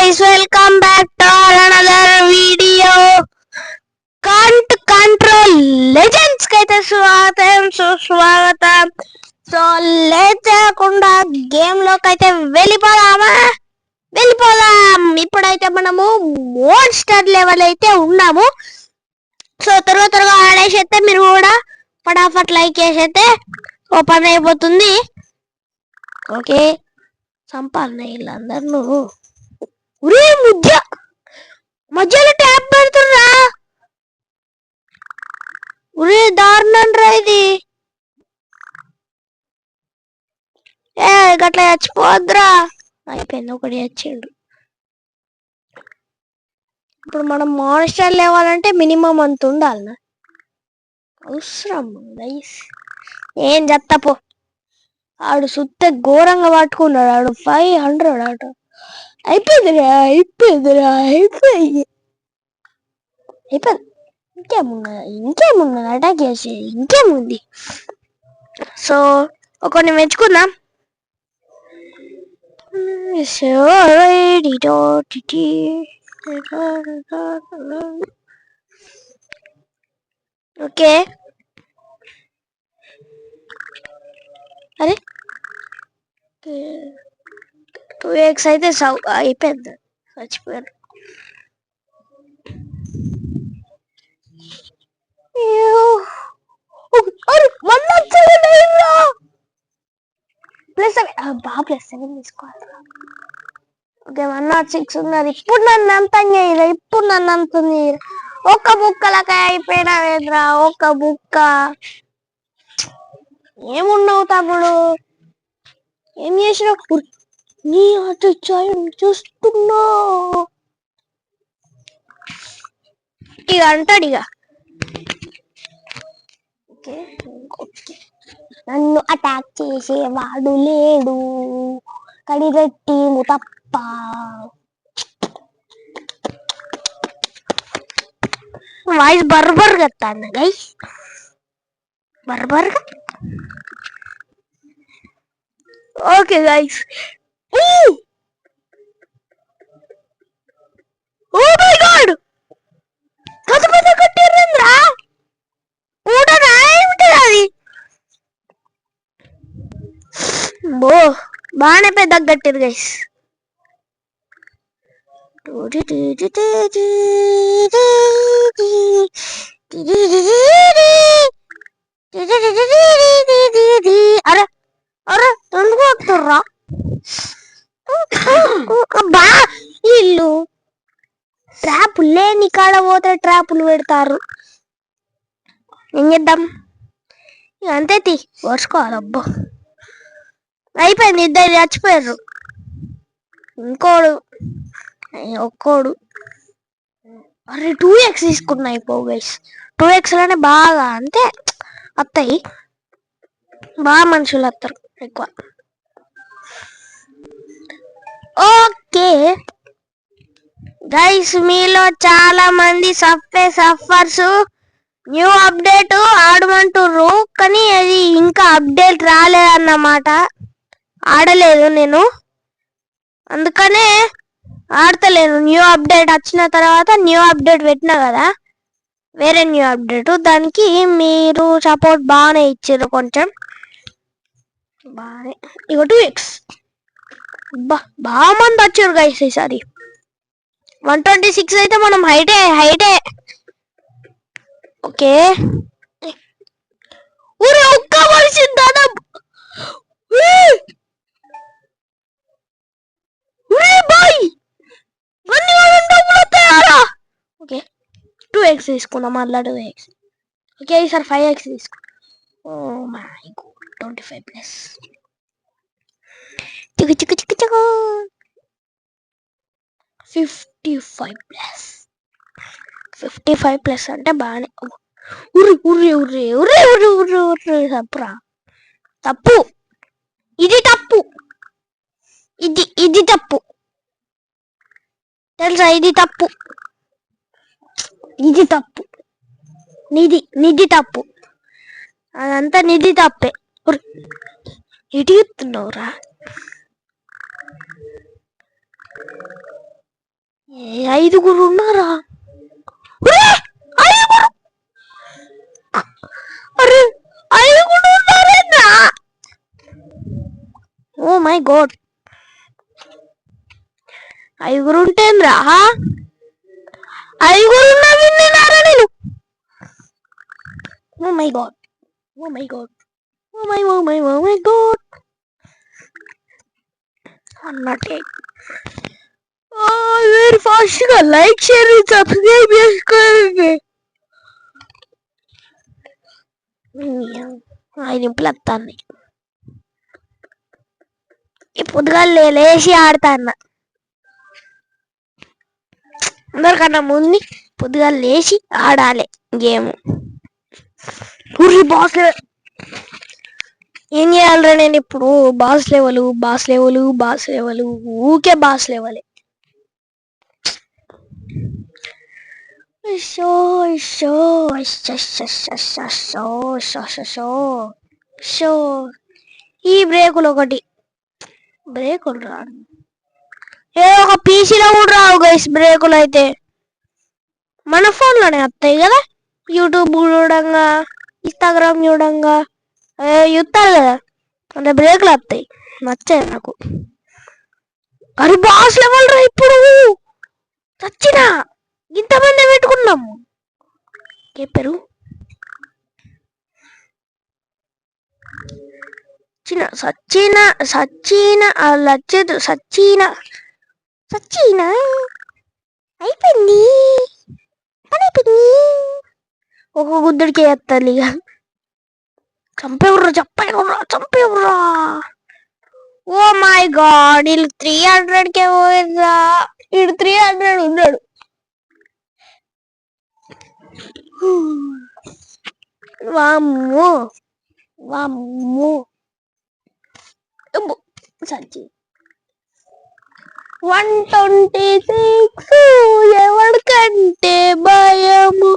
guys, welcome back to another video. Can't control legends కైతే సుస్వాగతం. So late చేయకుండా game లోకి అయితే వెళ్ళిపోదాం. ఇప్పుడైతే మనము మోన్స్టర్ లెవెల్ అయితే ఉన్నాము. సో త్వరగా ఆడేసైతే మీరు కూడా ఫటాఫట్ లైక్ చేసైతే ఓపెన్ అయిపోతుంది. ఓకే, సంపాదన వీళ్ళందరూ ఉరే మధ్యలో ట్యాప్ పెడుతున్నా. ఉరే దారుణం రా ఇది. గట్లా చచ్చిపోద్దురా. అయిపోయింది, ఒకటి చచ్చిండు. ఇప్పుడు మనం మాన్స్టర్ లేవాలంటే మినిమం అంత ఉండాలనా? అవసరం ఏం చెత్తపో. ఆడు సుత్తే ఘోరంగా పట్టుకున్నాడు. ఆడు 500 ఆట. అయిపోయింది. ఇంకేమున్నది అటాక్ చేసి ఇంకేముంది. సో ఒకరిని మెచ్చుకుందాం. ఓకే, అరే 2x అయితే అయిపోయింది. చచ్చిపోయారు. +7 తీసుకోవాలి. ఓకే, 106 ఉన్నది. ఇప్పుడు నన్ను అంతుంది. ఒక్క బుక్కలకి అయిపోయినా ఒక్క బుక్క. ఏమున్నావు తమ్ముడు? ఏం చేసినావు? నీ అతిచాయం చూస్తున్నా. ఇక అంటాడు ఇక. నన్ను అటాక్ చేసేవాడు లేడు, కడిరెట్టి తప్ప. వాయిస్ బర్బర్గా వస్తాను గైస్, బర్బర్గా. Okay guys, oh my god, పెద్ద కట్టిర్రా. ఊడనా ఏమిటి అది? బాగానే పెద్ద కట్టిరు గైస్. అరే ఎందుకు వస్తుర్రా? బా ఇల్లు ట్రాపులు లేని కాడ పోతే ట్రాపులు పెడతారు. ఏం చేద్దాం, అంతే తీ వరుసుకోవాలి. అబ్బో అయిపోయింది, ఇద్దరు చచ్చిపోయారు. ఒక్కోడు. అరే 2x తీసుకున్నా. అయిపో గైస్, 2x లోనే బాగా అంటే వస్తాయి, బాగా మనుషులు వస్తారు ఎక్కువ. ఓకే గైస్, మీలో చాలా మంది సఫర్స్ న్యూ అప్డేట్ ఆడమంటుర్రు, కానీ అది ఇంకా అప్డేట్ రాలేదన్నమాట. ఆడలేదు నేను, అందుకనే ఆడతలేను. న్యూ అప్డేట్ వచ్చిన తర్వాత న్యూ అప్డేట్ పెట్టినా కదా, వేరే న్యూ అప్డేట్, దానికి మీరు సపోర్ట్ బాగానే ఇచ్చారు కొంచెం బాగానే. ఇక 2x బాగా మంది వచ్చారు గైస్ ఈసారి. 126 అయితే మనం హైటే. ఓకే, ఊరే ఒక్క మనిషి దాదా. ఓకే 2x తీసుకున్నాం, మళ్ళా 2x. ఓకే ఈసారి 5x తీసుకున్నాం. Oh my god, 25+. చిక్కు 55+ అంటే బాగానే. ఉర్రి తప్పురా. తప్పు, ఇది తప్పు, ఇది తప్పు తెలుసా? ఇది తప్పు, నిధి తప్పు, అదంతా నిధి తప్పే. ఎటు చెప్తున్నావురా? ఐదుగురు ఉన్నారా? ఐదుగురు! అరే ఐదుగురు ఉన్నారేంద్రా? ఓ మై గాడ్, ఐదుగురు ఉంటేంద్రా? ఐదుగురు ఉన్నా విన్నారా నేను? Oh my god, oh my god, oh my god అన్నట్టే. మీరు ఫాస్ట్ గా లైక్ షేర్ సబ్స్క్రైబ్ చేసుకోండి. ఆయన ఇంపులు వస్తాను ఈ పొద్దుగా లేచి ఆడతాన్న. అందరికన్నా ముందు పొద్దుగా లేచి ఆడాలి గేమ్. బాస్ ఏం చేయాలరా నేను ఇప్పుడు? బాస్ లెవెల్ ఊకే boss level. Show show show ఈ బ్రేకులు ఒకటి బ్రేకులు రాడు. ఒక పీసీలో కూడా రావు గైస్ బ్రేకులు. అయితే మన ఫోన్లోనే వస్తాయి కదా, యూట్యూబ్ చూడంగా ఇన్స్టాగ్రామ్ చూడంగా చూస్తారు కదా, అంటే బ్రేకులు వస్తాయి. నచ్చాయి నాకు. అరే బాస్ లెవెల్ రా ఇప్పుడు. చచ్చినా ఇంతమంది పెట్టుకున్నాము. చెప్పారు సచ్చినా అయిపోయింది, పని అయిపోయింది. ఒక గుద్దుడికి వేస్తాను ఇక. చంపేవుర్రా. ఓ మై గాడ్, వీళ్ళు 300కే పోయిందా? వీడు 300 ఉన్నాడు. వామ్మో సచ్చి 126 ఎవరికంటే భయము.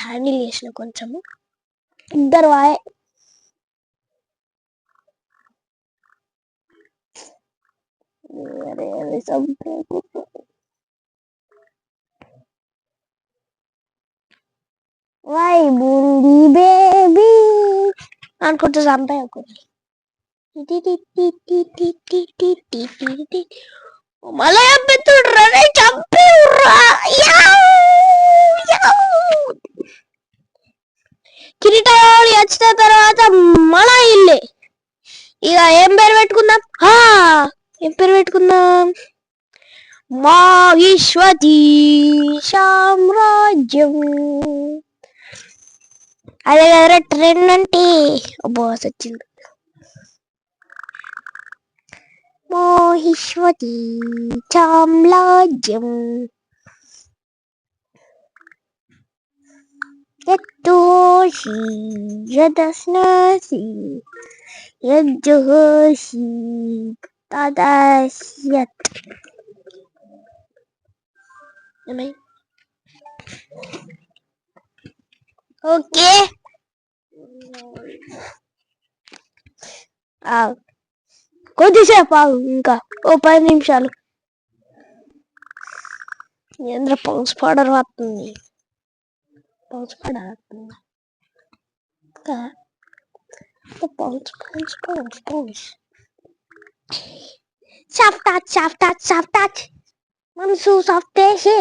హ్యాండిల్ చేసిన కొంచెము. ఇద్దరు వాయే. వై బుండి బేబీ అనుకుంటూ చంపాయి ఒకటి. మళ్ళీ చంపుతుడ్రా, చంపేవుర్రా. కిరీటాలు వచ్చిన తర్వాత మన ఇల్లే. ఇక ఏం పేరు పెట్టుకుందాం? మాహిష్వతి సామ్రాజ్యం. అదే కదరా ట్రెండ్ అంటే. అబ్బో వచ్చింది. మాహిష్వతి సామ్రాజ్యం. యత్తోషి యదస్నాసి యజ్జోషి తదస్యత్. ఓకే, కొద్దిసేపు ఆగు, ఇంకా ఓ 10 నిమిషాలు. ఏంద్ర పౌన్స్ పౌడర్ వస్తుంది. సాఫ్ట్ టచ్ మనసు సాఫ్ట్ చేసే.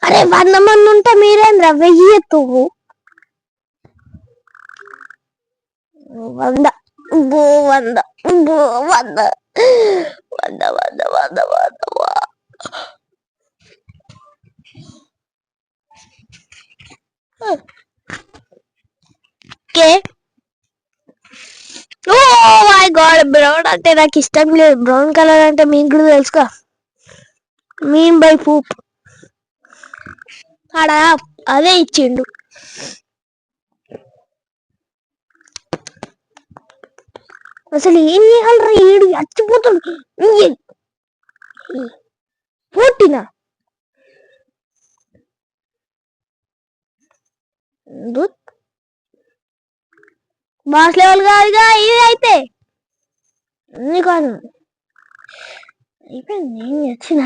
అరే 100 మంది ఉంటే మీరేంద్ర 1000 ఎత్తువు. 100 okay. Oh my god, brown అంటే నాకు ఇష్టం లేదు. బ్రౌన్ కలర్ అంటే మీకు కూడా తెలుసుగా. మీన్ బై పూప్ ఆడ అదే ఇచ్చిండు. అసలు ఏం చేయాలరా, ఏడు చచ్చిపోతాడు. పోటీనా బాస్ లెవెల్ కాదుగా ఇది అయితే. కాను అయిపోయింది. నేను వచ్చిన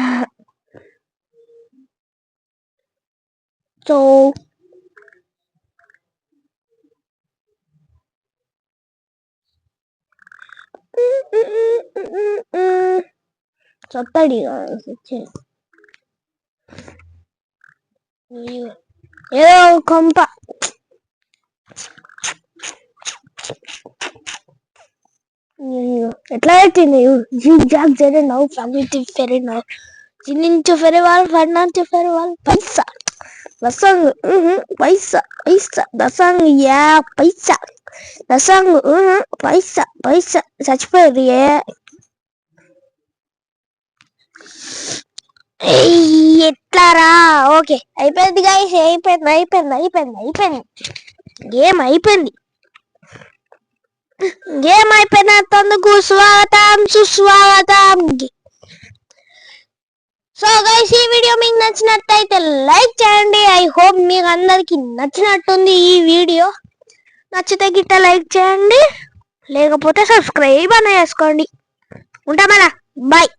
సో చొత్తడి ఏదో కొంప ఎట్లా పెట్టింది జిగ్జాగ్ జరిగినావు ఫ్యామిలీ ఫెరినావు జిన్నించు ఫెరివాల్ ఫర్నాంచు ఫెరివాల్ పైసా దసంగ్ పైసా పైసా దసంగ్ యా పైసా దసంగ్ పైసా పైసా చచ్చిపోయేది ఎట్లారా. ఓకే అయిపోయింది గైస్, అయిపోయింది అయిపోయింది అయిపోయింది అయిపోయింది గేమ్ అయిపోయింది. గేమ్ అయిపోయినందుకు స్వాగతం సుస్వాగతం. సో గైస్ ఈ వీడియో మీకు నచ్చినట్టయితే లైక్ చేయండి. ఐ హోప్ మీకు అందరికి నచ్చినట్టుంది ఈ వీడియో. నచ్చితే గిట్ట లైక్ చేయండి, లేకపోతే సబ్స్క్రైబ్ అన్న చేసుకోండి. ఉంటా మళ్ళా, బాయ్.